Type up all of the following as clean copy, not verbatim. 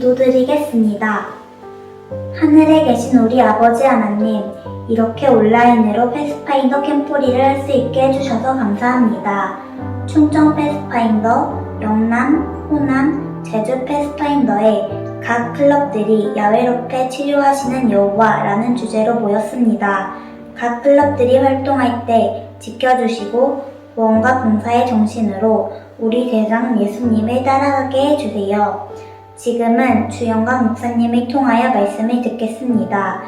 기도드리겠습니다. 하늘에 계신 우리 아버지 하나님, 이렇게 온라인으로 패스파인더 캠포리를 할 수 있게 해주셔서 감사합니다. 충청 패스파인더, 영남, 호남, 제주 패스파인더의 각 클럽들이 야외 로페 치료하시는 여호와라는 주제로 모였습니다. 각 클럽들이 활동할 때 지켜주시고 구원과 봉사의 정신으로 우리 대장 예수님을 따라가게 해주세요. 지금은 주영광 목사님을 통하여 말씀을 듣겠습니다.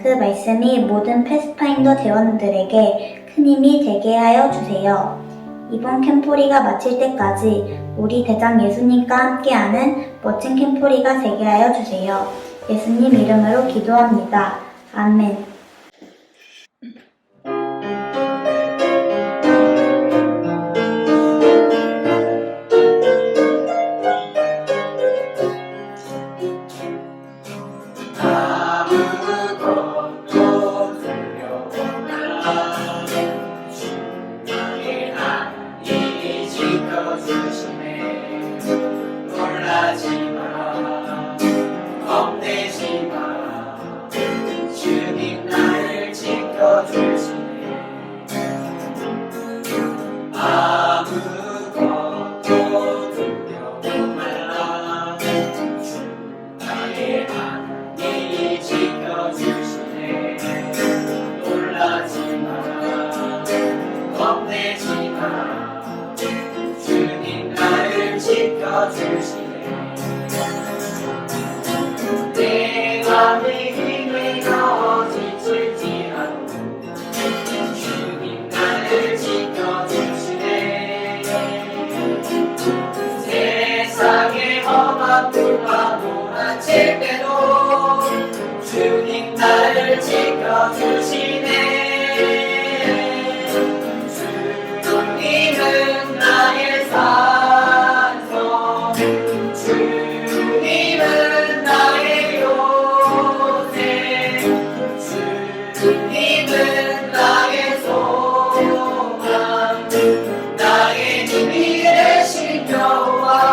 그 말씀이 모든 패스파인더 대원들에게 큰 힘이 되게 하여 주세요. 이번 캠포리가 마칠 때까지 우리 대장 예수님과 함께하는 멋진 캠포리가 되게 하여 주세요. 예수님 이름으로 기도합니다. 아멘. 주님 나를 지켜주시네. 주님은 나의 산성, 주님은 나의 요새, 주님은 나의 소망, 나의 힘이 되신 여호와.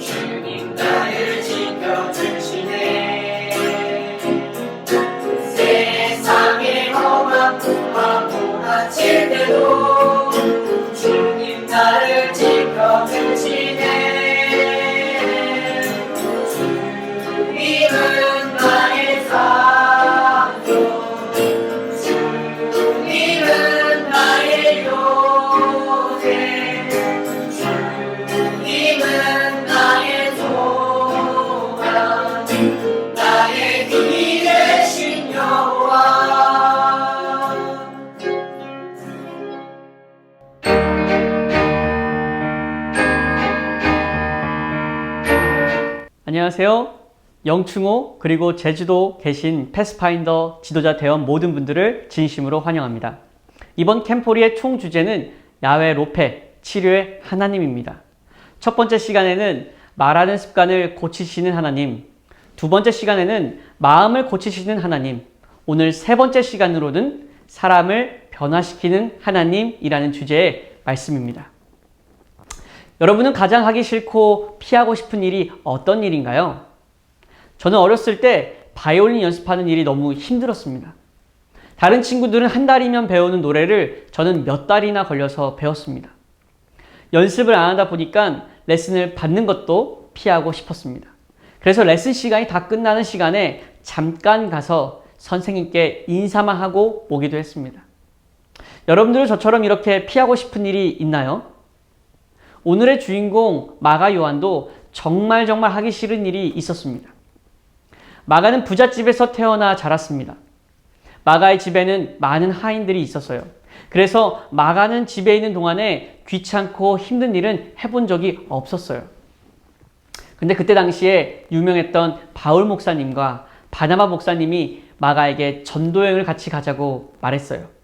주님 나를 지켜주시네. 세상에 험한 풍파고 다칠 때도 주님 나를 지켜주시네. 주님은 나의 산소, 주님은 나의 요새, 주님은 나의 소망, 나의 힘이 되신 여호와. 안녕하세요. 영충호 그리고 제주도 계신 패스파인더 지도자 대원 모든 분들을 진심으로 환영합니다. 이번 캠포리의 총 주제는 야외 로페 치료의 하나님입니다. 첫 번째 시간에는 말하는 습관을 고치시는 하나님, 두 번째 시간에는 마음을 고치시는 하나님, 오늘 세 번째 시간으로는 사람을 변화시키는 하나님이라는 주제의 말씀입니다. 여러분은 가장 하기 싫고 피하고 싶은 일이 어떤 일인가요? 저는 어렸을 때 바이올린 연습하는 일이 너무 힘들었습니다. 다른 친구들은 한 달이면 배우는 노래를 저는 몇 달이나 걸려서 배웠습니다. 연습을 안 하다 보니까 레슨을 받는 것도 피하고 싶었습니다. 그래서 레슨 시간이 다 끝나는 시간에 잠깐 가서 선생님께 인사만 하고 오기도 했습니다. 여러분들은 저처럼 이렇게 피하고 싶은 일이 있나요? 오늘의 주인공 마가 요한도 정말 하기 싫은 일이 있었습니다. 마가는 부잣집에서 태어나 자랐습니다. 마가의 집에는 많은 하인들이 있었어요. 그래서 마가는 집에 있는 동안에 귀찮고 힘든 일은 해본 적이 없었어요. 근데 그때 당시에 유명했던 바울 목사님과 바나바 목사님이 마가에게 전도여행을 같이 가자고 말했어요.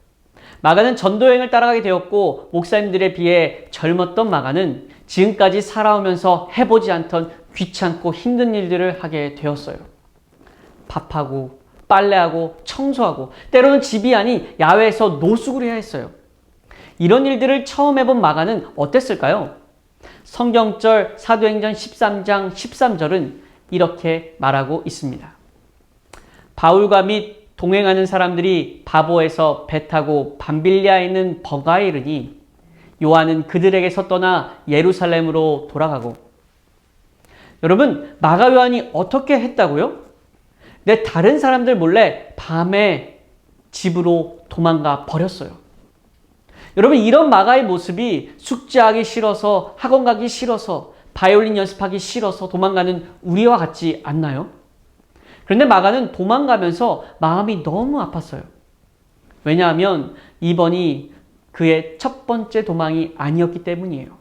마가는 전도여행을 따라가게 되었고 목사님들에 비해 젊었던 마가는 지금까지 살아오면서 해보지 않던 귀찮고 힘든 일들을 하게 되었어요. 밥하고 빨래하고 청소하고 때로는 집이 아닌 야외에서 노숙을 해야 했어요. 이런 일들을 처음 해본 마가는 어땠을까요? 성경절 사도행전 13장 13절은 이렇게 말하고 있습니다. 바울과 및 동행하는 사람들이 바보에서 배 타고 밤빌리아에 있는 버가에 이르니 요한은 그들에게서 떠나 예루살렘으로 돌아가고. 여러분, 마가 요한이 어떻게 했다고요? 다른 사람들 몰래 밤에 집으로 도망가 버렸어요. 여러분, 이런 마가의 모습이 숙제하기 싫어서, 학원 가기 싫어서, 바이올린 연습하기 싫어서 도망가는 우리와 같지 않나요? 그런데 마가는 도망가면서 마음이 너무 아팠어요. 왜냐하면 이번이 그의 첫 번째 도망이 아니었기 때문이에요.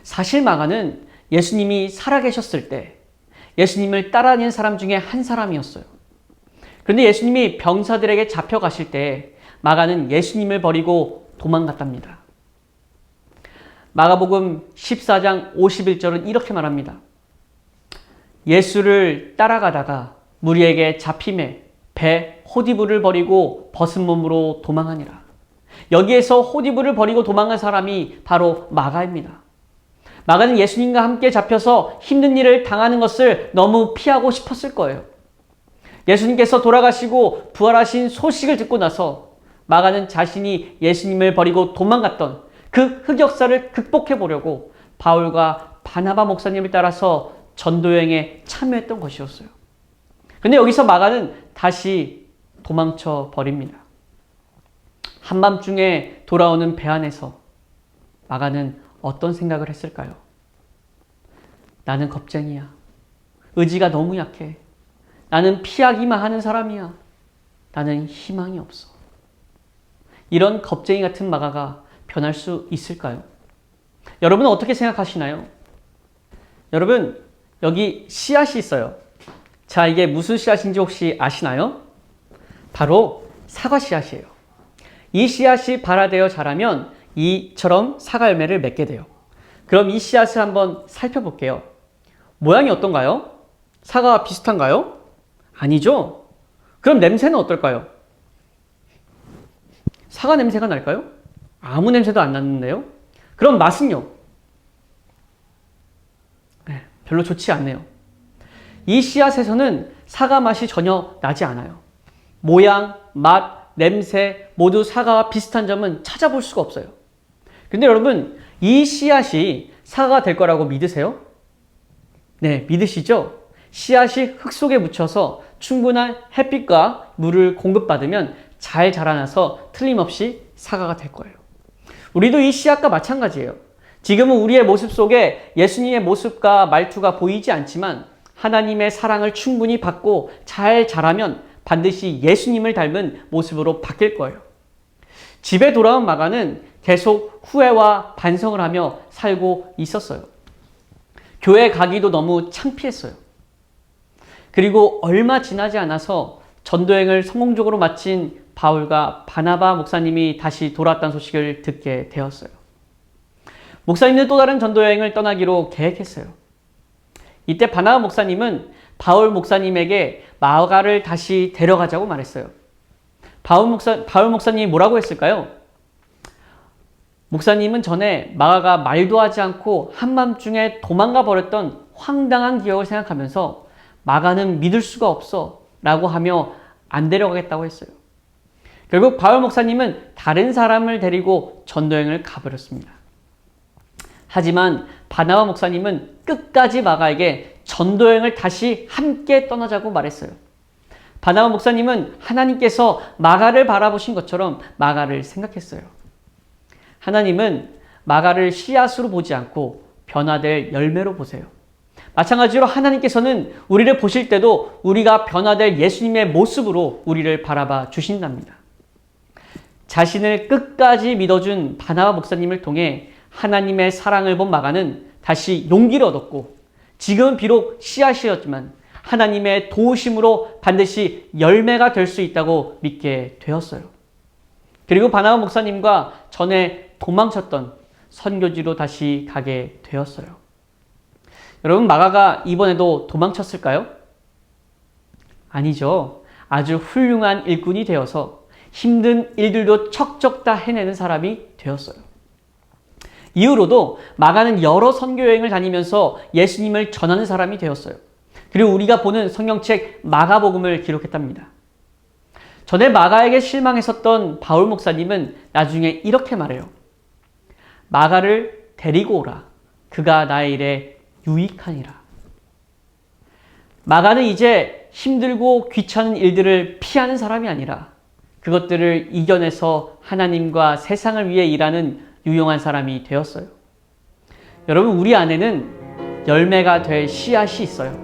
사실 마가는 예수님이 살아계셨을 때 예수님을 따라다니는 사람 중에 한 사람이었어요. 그런데 예수님이 병사들에게 잡혀가실 때 마가는 예수님을 버리고 도망갔답니다. 마가복음 14장 51절은 이렇게 말합니다. 예수를 따라가다가 무리에게 잡힘에 배 호디부를 버리고 벗은 몸으로 도망하니라. 여기에서 호디부를 버리고 도망한 사람이 바로 마가입니다. 마가는 예수님과 함께 잡혀서 힘든 일을 당하는 것을 너무 피하고 싶었을 거예요. 예수님께서 돌아가시고 부활하신 소식을 듣고 나서 마가는 자신이 예수님을 버리고 도망갔던 그 흑역사를 극복해 보려고 바울과 바나바 목사님을 따라서 전도여행에 참여했던 것이었어요. 그런데 여기서 마가는 다시 도망쳐 버립니다. 한밤중에 돌아오는 배 안에서 마가는 어떤 생각을 했을까요? 나는 겁쟁이야. 의지가 너무 약해. 나는 피하기만 하는 사람이야. 나는 희망이 없어. 이런 겁쟁이 같은 마가가 변할 수 있을까요? 여러분은 어떻게 생각하시나요? 여러분, 여기 씨앗이 있어요. 자, 이게 무슨 씨앗인지 혹시 아시나요? 바로 사과 씨앗이에요. 이 씨앗이 발화되어 자라면 이처럼 사과 열매를 맺게 돼요. 그럼 이 씨앗을 한번 살펴볼게요. 모양이 어떤가요? 사과와 비슷한가요? 아니죠? 그럼 냄새는 어떨까요? 사과 냄새가 날까요? 아무 냄새도 안 나는데요? 그럼 맛은요? 별로 좋지 않네요. 이 씨앗에서는 사과 맛이 전혀 나지 않아요. 모양, 맛, 냄새 모두 사과와 비슷한 점은 찾아볼 수가 없어요. 근데 여러분, 이 씨앗이 사과가 될 거라고 믿으세요? 네, 믿으시죠? 씨앗이 흙 속에 묻혀서 충분한 햇빛과 물을 공급받으면 잘 자라나서 틀림없이 사과가 될 거예요. 우리도 이 씨앗과 마찬가지예요. 지금은 우리의 모습 속에 예수님의 모습과 말투가 보이지 않지만 하나님의 사랑을 충분히 받고 잘 자라면 반드시 예수님을 닮은 모습으로 바뀔 거예요. 집에 돌아온 마가는 계속 후회와 반성을 하며 살고 있었어요. 교회 가기도 너무 창피했어요. 그리고 얼마 지나지 않아서 전도여행을 성공적으로 마친 바울과 바나바 목사님이 다시 돌아왔다는 소식을 듣게 되었어요. 목사님은 또 다른 전도여행을 떠나기로 계획했어요. 이때 바나바 목사님은 바울 목사님에게 마가를 다시 데려가자고 말했어요. 바울 목사님이 뭐라고 했을까요? 목사님은 전에 마가가 말도 하지 않고 한밤중에 도망가 버렸던 황당한 기억을 생각하면서 마가는 믿을 수가 없어 라고 하며 안 데려가겠다고 했어요. 결국 바울 목사님은 다른 사람을 데리고 전도여행을 가버렸습니다. 하지만 바나바 목사님은 끝까지 마가에게 전도여행을 다시 함께 떠나자고 말했어요. 바나바 목사님은 하나님께서 마가를 바라보신 것처럼 마가를 생각했어요. 하나님은 마가를 씨앗으로 보지 않고 변화될 열매로 보세요. 마찬가지로 하나님께서는 우리를 보실 때도 우리가 변화될 예수님의 모습으로 우리를 바라봐 주신답니다. 자신을 끝까지 믿어준 바나바 목사님을 통해 하나님의 사랑을 본 마가는 다시 용기를 얻었고 지금은 비록 씨앗이었지만 하나님의 도우심으로 반드시 열매가 될 수 있다고 믿게 되었어요. 그리고 바나바 목사님과 전에 도망쳤던 선교지로 다시 가게 되었어요. 여러분, 마가가 이번에도 도망쳤을까요? 아니죠. 아주 훌륭한 일꾼이 되어서 힘든 일들도 척척 다 해내는 사람이 되었어요. 이후로도 마가는 여러 선교 여행을 다니면서 예수님을 전하는 사람이 되었어요. 그리고 우리가 보는 성경책 마가복음을 기록했답니다. 전에 마가에게 실망했었던 바울 목사님은 나중에 이렇게 말해요. 마가를 데리고 오라. 그가 나의 일에 유익하니라. 마가는 이제 힘들고 귀찮은 일들을 피하는 사람이 아니라 그것들을 이겨내서 하나님과 세상을 위해 일하는 유용한 사람이 되었어요. 여러분, 우리 안에는 열매가 될 씨앗이 있어요.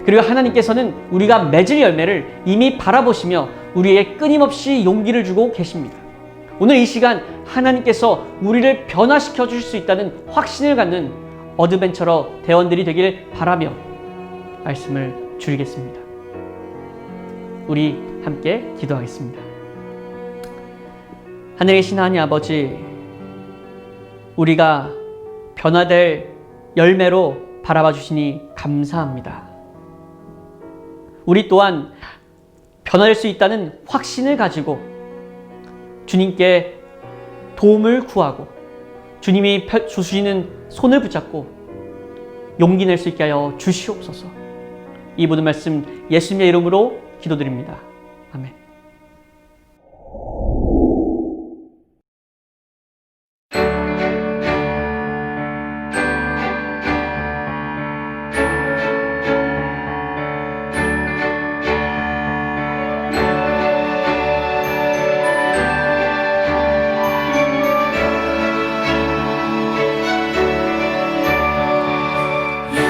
그리고 하나님께서는 우리가 맺을 열매를 이미 바라보시며 우리에게 끊임없이 용기를 주고 계십니다. 오늘 이 시간 하나님께서 우리를 변화시켜 주실 수 있다는 확신을 갖는 어드벤처러 대원들이 되길 바라며 말씀을 줄이겠습니다. 우리 함께 기도하겠습니다. 하늘에 계신 하나님 아버지, 우리가 변화될 열매로 바라봐 주시니 감사합니다. 우리 또한 변화될 수 있다는 확신을 가지고 주님께 도움을 구하고 주님이 주시는 손을 붙잡고 용기 낼 수 있게 하여 주시옵소서. 이 모든 말씀 예수님의 이름으로 기도드립니다. 아멘.